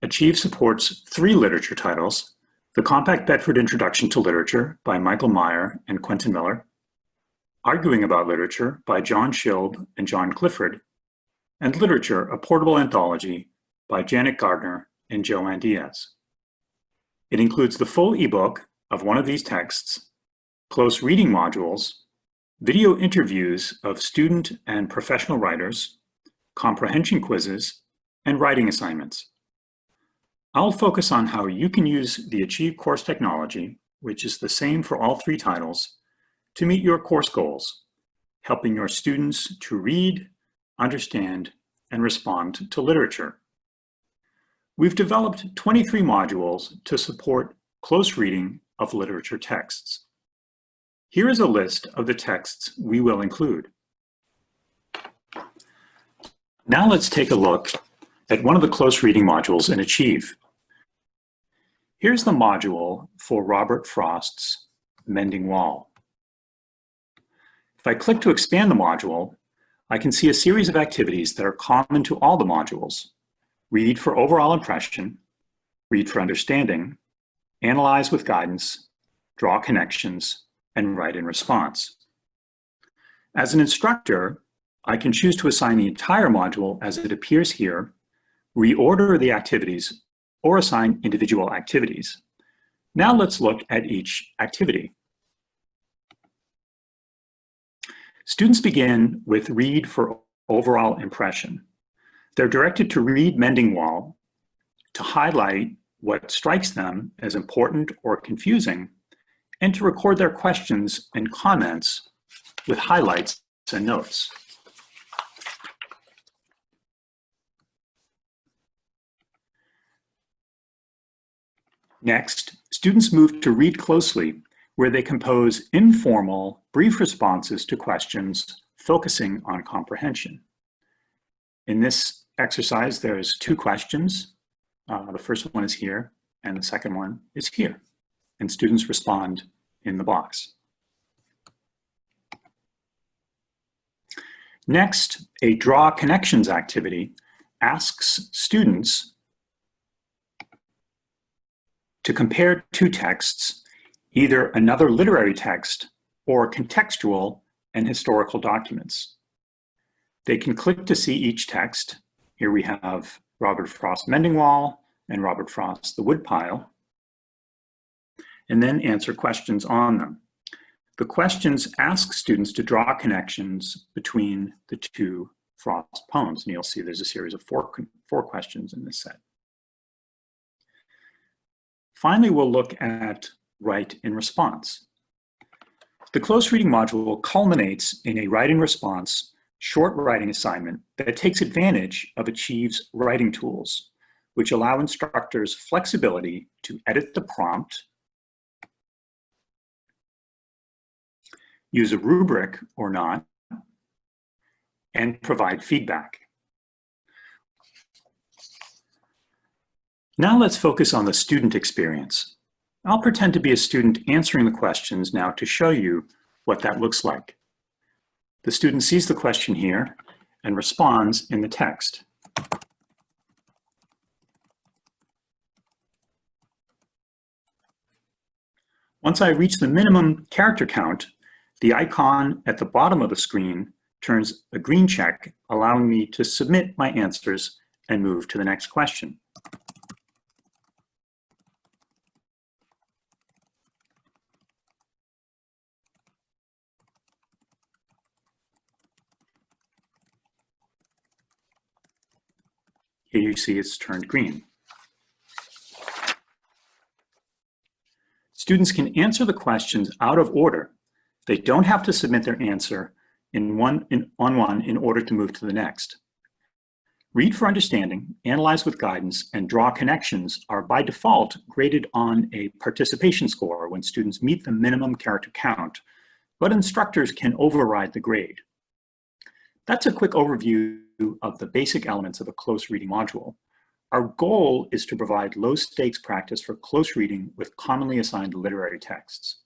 Achieve supports 3 literature titles: The Compact Bedford Introduction to Literature by Michael Meyer and Quentin Miller, Arguing About Literature by John Schilb and John Clifford, and Literature, a Portable Anthology by Janet Gardner and Joanne Diaz. It includes the full ebook of one of these texts, close reading modules, video interviews of student and professional writers, comprehension quizzes, and writing assignments. I'll focus on how you can use the Achieve course technology, which is the same for all 3 titles, to meet your course goals, helping your students to read, understand, and respond to literature. We've developed 23 modules to support close reading of literature texts. Here is a list of the texts we will include. Now let's take a look at one of the close reading modules in Achieve. Here's the module for Robert Frost's Mending Wall. If I click to expand the module, I can see a series of activities that are common to all the modules: read for overall impression, read for understanding, analyze with guidance, draw connections, and write in response. As an instructor, I can choose to assign the entire module as it appears here, reorder the activities, or assign individual activities. Now let's look at each activity. Students begin with read for overall impression. They're directed to read Mending Wall, to highlight what strikes them as important or confusing, and to record their questions and comments with highlights and notes. Next, students move to read closely, where they compose informal, brief responses to questions focusing on comprehension. In this exercise, there's 2 questions. The first one is here, and the second one is here. And students respond in the box. Next, a Draw Connections activity asks students to compare 2 texts, either another literary text or contextual and historical documents. They can click to see each text. Here we have Robert Frost's Mending Wall and Robert Frost's The Woodpile, and then answer questions on them. The questions ask students to draw connections between the 2 Frost poems, and you'll see there's a series of 4 questions in this set. Finally, we'll look at Write in Response. The close reading module culminates in a write in response short writing assignment that takes advantage of Achieve's writing tools, which allow instructors flexibility to edit the prompt, use a rubric or not, and provide feedback. Now let's focus on the student experience. I'll pretend to be a student answering the questions now to show you what that looks like. The student sees the question here and responds in the text. Once I reach the minimum character count, the icon at the bottom of the screen turns a green check, allowing me to submit my answers and move to the next question. Here you see it's turned green. Students can answer the questions out of order. They don't have to submit their answer on one in order to move to the next. Read for understanding, analyze with guidance, and draw connections are by default graded on a participation score when students meet the minimum character count, but instructors can override the grade. That's a quick overview of the basic elements of a close reading module. Our goal is to provide low stakes practice for close reading with commonly assigned literary texts.